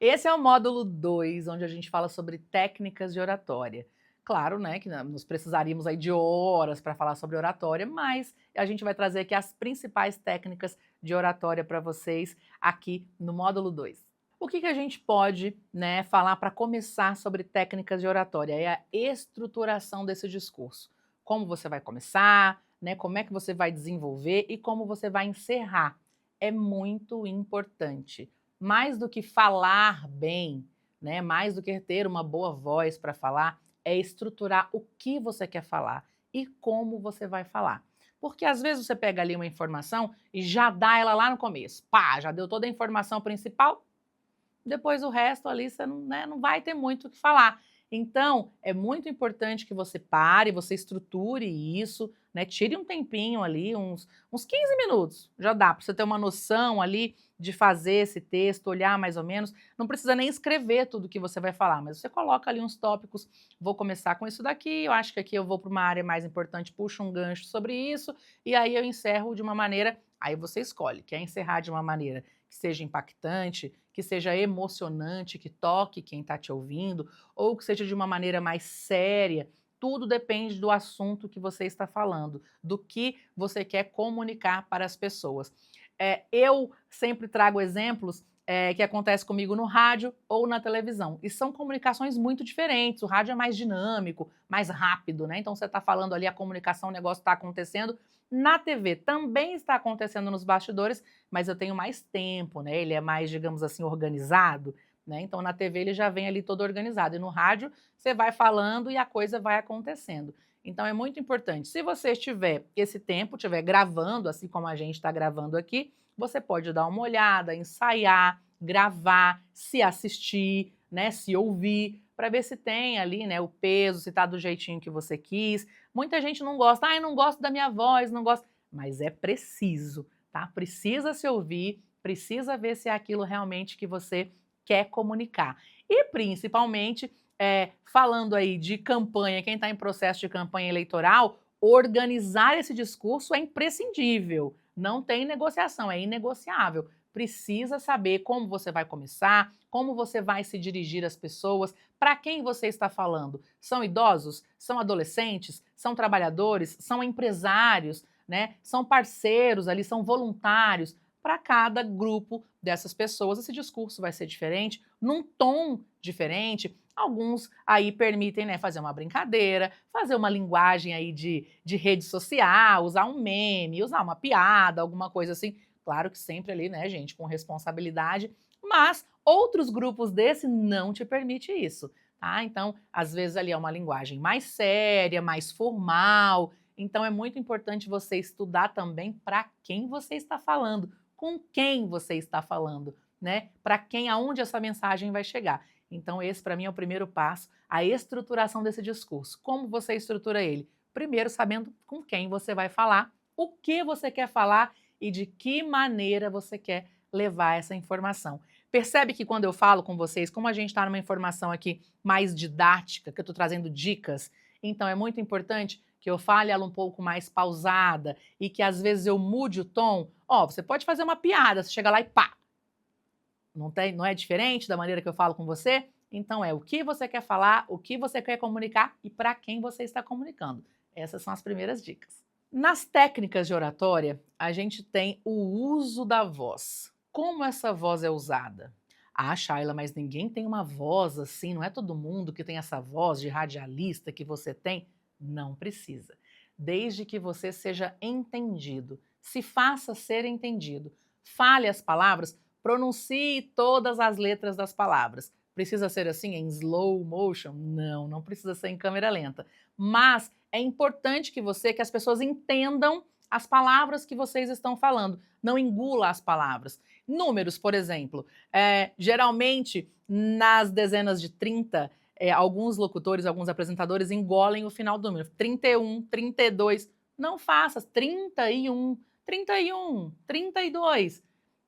Esse é o módulo 2, onde a gente fala sobre técnicas de oratória. Claro, né, que nós precisaríamos aí de horas para falar sobre oratória, mas a gente vai trazer aqui as principais técnicas de oratória para vocês aqui no módulo 2. O que a gente pode, né, falar para começar sobre técnicas de oratória? É a estruturação desse discurso. Como você vai começar, né, como é que você vai desenvolver e como você vai encerrar. É muito importante. Mais do que falar bem, né, mais do que ter uma boa voz para falar, é estruturar o que você quer falar e como você vai falar. Porque às vezes você pega ali uma informação e já dá ela lá no começo. Pá, já deu toda a informação principal, depois o resto ali você não, né, não vai ter muito o que falar. Então, é muito importante que você pare, você estruture isso, né? Tire um tempinho ali, uns 15 minutos, já dá para você ter uma noção ali de fazer esse texto, olhar mais ou menos. Não precisa nem escrever tudo que você vai falar, mas você coloca ali uns tópicos. Vou começar com isso daqui, eu acho que aqui eu vou para uma área mais importante, puxo um gancho sobre isso, e aí eu encerro de uma maneira. Aí você escolhe, quer encerrar de uma maneira que seja impactante, que seja emocionante, que toque quem está te ouvindo, ou que seja de uma maneira mais séria. Tudo depende do assunto que você está falando, do que você quer comunicar para as pessoas. Eu sempre trago exemplos que acontecem comigo no rádio ou na televisão. E são comunicações muito diferentes. O rádio é mais dinâmico, mais rápido, né? Então você está falando ali a comunicação, o negócio está acontecendo. Na TV também está acontecendo nos bastidores, mas eu tenho mais tempo, né? Ele é mais, digamos assim, organizado, né? Então na TV ele já vem ali todo organizado. E no rádio você vai falando e a coisa vai acontecendo. Então é muito importante. Se você tiver esse tempo, estiver gravando, assim como a gente está gravando aqui, você pode dar uma olhada, ensaiar, gravar, se assistir, né? Se ouvir, para ver se tem ali, né, o peso, se está do jeitinho que você quis. Muita gente não gosta, eu não gosto da minha voz, não gosto. Mas é preciso, tá? Precisa se ouvir, precisa ver se é aquilo realmente que você quer comunicar. E principalmente, falando aí de campanha, quem está em processo de campanha eleitoral, organizar esse discurso é imprescindível. Não tem negociação, é inegociável. Precisa saber como você vai começar, como você vai se dirigir às pessoas, para quem você está falando. São idosos? São adolescentes? São trabalhadores? São empresários? Né? São parceiros ali, são voluntários. Para cada grupo dessas pessoas, esse discurso vai ser diferente, num tom diferente. Alguns aí permitem, né, fazer uma brincadeira, fazer uma linguagem aí de rede social, usar um meme, usar uma piada, alguma coisa assim. Claro que sempre ali, né, gente, com responsabilidade, mas outros grupos desse não te permite isso, tá? Então, às vezes ali é uma linguagem mais séria, mais formal. Então é muito importante você estudar também para quem você está falando, com quem você está falando, né? Para quem, aonde essa mensagem vai chegar. Então esse para mim é o primeiro passo, a estruturação desse discurso. Como você estrutura ele? Primeiro sabendo com quem você vai falar, o que você quer falar e de que maneira você quer levar essa informação. Percebe que quando eu falo com vocês, como a gente está numa informação aqui mais didática, que eu estou trazendo dicas, então é muito importante que eu fale ela um pouco mais pausada e que às vezes eu mude o tom. Ó, você pode fazer uma piada, você chega lá e pá! Não é diferente da maneira que eu falo com você? Então é o que você quer falar, o que você quer comunicar e para quem você está comunicando. Essas são as primeiras dicas. Nas técnicas de oratória, a gente tem o uso da voz. Como essa voz é usada? Ah, Shaila, mas ninguém tem uma voz assim, não é todo mundo que tem essa voz de radialista que você tem. Não precisa. Desde que você seja entendido, se faça ser entendido. Fale as palavras, pronuncie todas as letras das palavras. Precisa ser assim em slow motion? Não, não precisa ser em câmera lenta. Mas é importante que as pessoas entendam as palavras que vocês estão falando. Não engula as palavras. Números, por exemplo. Geralmente, nas dezenas de 30, alguns locutores, alguns apresentadores engolem o final do número. 31, 32. Não faça. 31, 31, 32.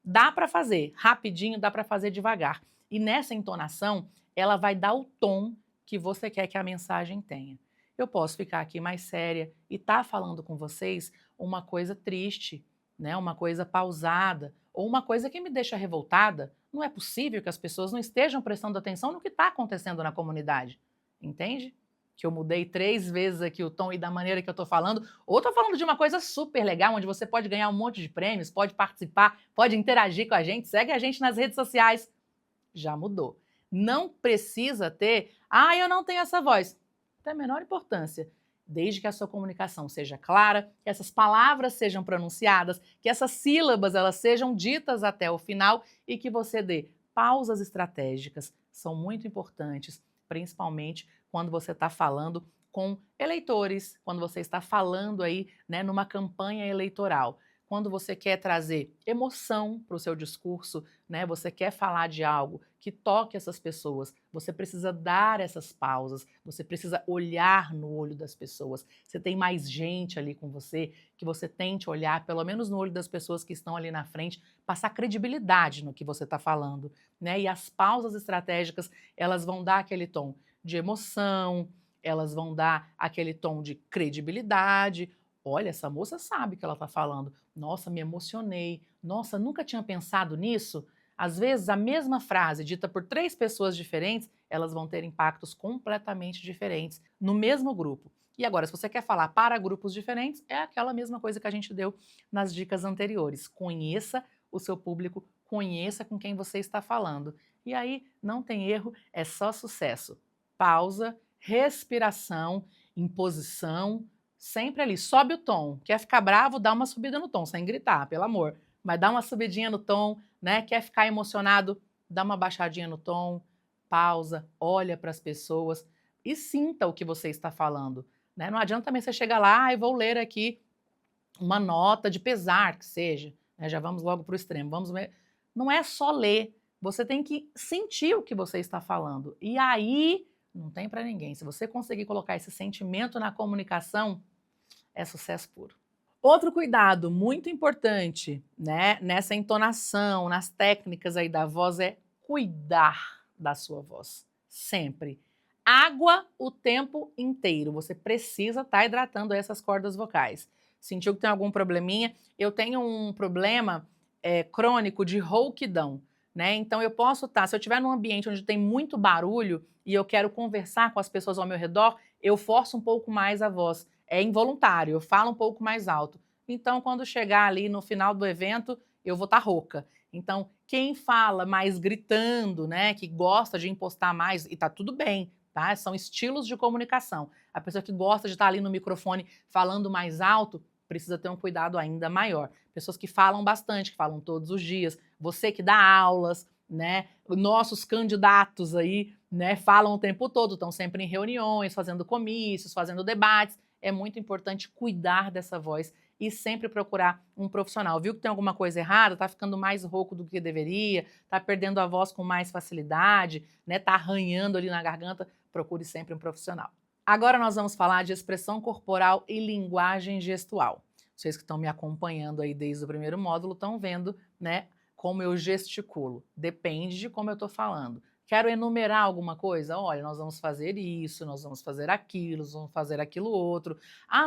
Dá para fazer rapidinho, dá para fazer devagar. E nessa entonação, ela vai dar o tom que você quer que a mensagem tenha. Eu posso ficar aqui mais séria e estar falando com vocês uma coisa triste, né? Uma coisa pausada, Ou uma coisa que me deixa revoltada, não é possível que as pessoas não estejam prestando atenção no que está acontecendo na comunidade. Entende? Que eu mudei 3 vezes aqui o tom e da maneira que eu estou falando, ou estou falando de uma coisa super legal, onde você pode ganhar um monte de prêmios, pode participar, pode interagir com a gente, segue a gente nas redes sociais. Já mudou. Não precisa ter, eu não tenho essa voz. Não tem a menor importância. Desde que a sua comunicação seja clara, que essas palavras sejam pronunciadas, que essas sílabas elas sejam ditas até o final e que você dê pausas estratégicas. São muito importantes, principalmente quando você está falando com eleitores, quando você está falando aí, né, numa campanha eleitoral. Quando você quer trazer emoção para o seu discurso, né, você quer falar de algo que toque essas pessoas, você precisa dar essas pausas, você precisa olhar no olho das pessoas. Você tem mais gente ali com você, que você tente olhar, pelo menos no olho das pessoas que estão ali na frente, passar credibilidade no que você está falando, né? E as pausas estratégicas, elas vão dar aquele tom de emoção, elas vão dar aquele tom de credibilidade. Olha, essa moça sabe o que ela está falando. Nossa, me emocionei. Nossa, nunca tinha pensado nisso. Às vezes, a mesma frase dita por 3 pessoas diferentes, elas vão ter impactos completamente diferentes no mesmo grupo. E agora, se você quer falar para grupos diferentes, é aquela mesma coisa que a gente deu nas dicas anteriores. Conheça o seu público, conheça com quem você está falando. E aí, não tem erro, é só sucesso. Pausa, respiração, imposição, sempre ali, sobe o tom. Quer ficar bravo, dá uma subida no tom, sem gritar, pelo amor. Mas dá uma subidinha no tom, né? Quer ficar emocionado, dá uma baixadinha no tom, pausa, olha para as pessoas e sinta o que você está falando, né? Não adianta também você chegar lá e vou ler aqui uma nota de pesar que seja, né? Já vamos logo para o extremo. Vamos ver. Não é só ler, você tem que sentir o que você está falando. E aí não tem para ninguém. Se você conseguir colocar esse sentimento na comunicação, é sucesso puro. Outro cuidado muito importante, né, nessa entonação, nas técnicas aí da voz é cuidar da sua voz, sempre. Água o tempo inteiro, você precisa estar hidratando essas cordas vocais. Sentiu que tem algum probleminha? Eu tenho um problema crônico de rouquidão, né? Então eu posso estar, se eu estiver num ambiente onde tem muito barulho e eu quero conversar com as pessoas ao meu redor, eu forço um pouco mais a voz. É involuntário, eu falo um pouco mais alto. Então, quando chegar ali no final do evento, eu vou estar rouca. Então, quem fala mais gritando, né, que gosta de impostar mais, e tá tudo bem, tá? São estilos de comunicação. A pessoa que gosta de estar ali no microfone falando mais alto, precisa ter um cuidado ainda maior. Pessoas que falam bastante, que falam todos os dias, você que dá aulas, né? Nossos candidatos aí, né, falam o tempo todo, estão sempre em reuniões, fazendo comícios, fazendo debates. É muito importante cuidar dessa voz e sempre procurar um profissional. Viu que tem alguma coisa errada? Tá ficando mais rouco do que deveria? Tá perdendo a voz com mais facilidade? Né? Tá arranhando ali na garganta? Procure sempre um profissional. Agora nós vamos falar de expressão corporal e linguagem gestual. Vocês que estão me acompanhando aí desde o primeiro módulo estão vendo, né, como eu gesticulo. Depende de como eu estou falando. Quero enumerar alguma coisa? Olha, nós vamos fazer isso, nós vamos fazer aquilo, nós vamos fazer aquilo outro.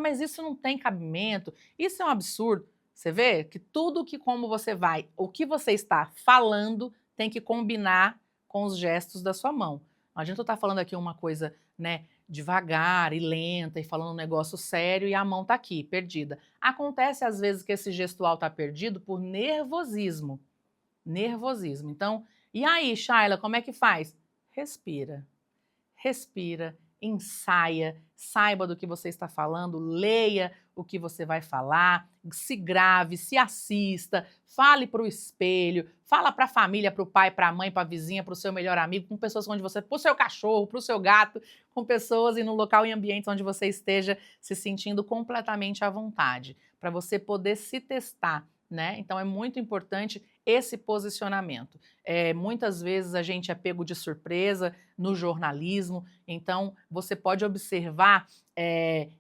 Mas isso não tem cabimento, isso é um absurdo. Você vê que tudo que como você vai, o que você está falando tem que combinar com os gestos da sua mão. Não adianta eu estar falando aqui uma coisa, né, devagar e lenta e falando um negócio sério e a mão tá aqui, perdida. Acontece às vezes que esse gestual tá perdido por nervosismo. Nervosismo. Então, e aí, Shaila, como é que faz? Respira. Respira, ensaia, saiba do que você está falando, leia o que você vai falar, se grave, se assista, fale para o espelho, fala para a família, para o pai, para a mãe, para a vizinha, para o seu melhor amigo, com pessoas onde você, para o seu cachorro, para o seu gato, com pessoas e no local e ambientes onde você esteja se sentindo completamente à vontade, para você poder se testar, né? Então é muito importante esse posicionamento. Muitas vezes a gente é pego de surpresa no jornalismo, então você pode observar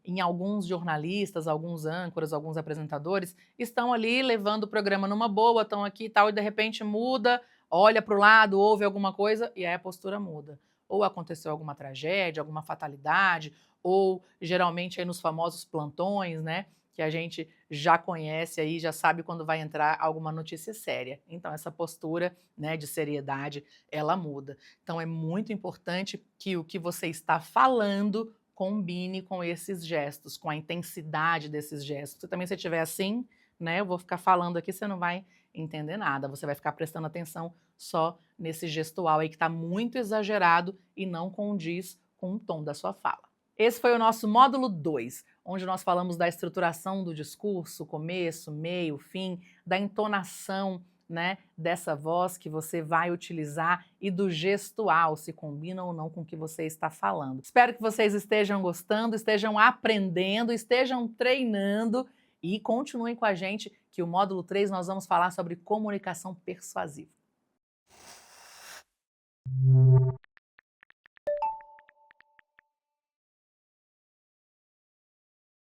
em alguns jornalistas, alguns âncoras, alguns apresentadores, estão ali levando o programa numa boa, estão aqui e tal, e de repente muda, olha para o lado, ouve alguma coisa e aí a postura muda. Ou aconteceu alguma tragédia, alguma fatalidade, ou geralmente aí nos famosos plantões, né? que a gente já conhece aí, já sabe quando vai entrar alguma notícia séria. Então essa postura, né, de seriedade, ela muda. Então é muito importante que o que você está falando combine com esses gestos, com a intensidade desses gestos. Se também você estiver assim, né, eu vou ficar falando aqui, você não vai entender nada, você vai ficar prestando atenção só nesse gestual aí que está muito exagerado e não condiz com o tom da sua fala. Esse foi o nosso módulo 2, onde nós falamos da estruturação do discurso, começo, meio, fim, da entonação, né, dessa voz que você vai utilizar e do gestual, se combina ou não com o que você está falando. Espero que vocês estejam gostando, estejam aprendendo, estejam treinando e continuem com a gente que o módulo 3 nós vamos falar sobre comunicação persuasiva.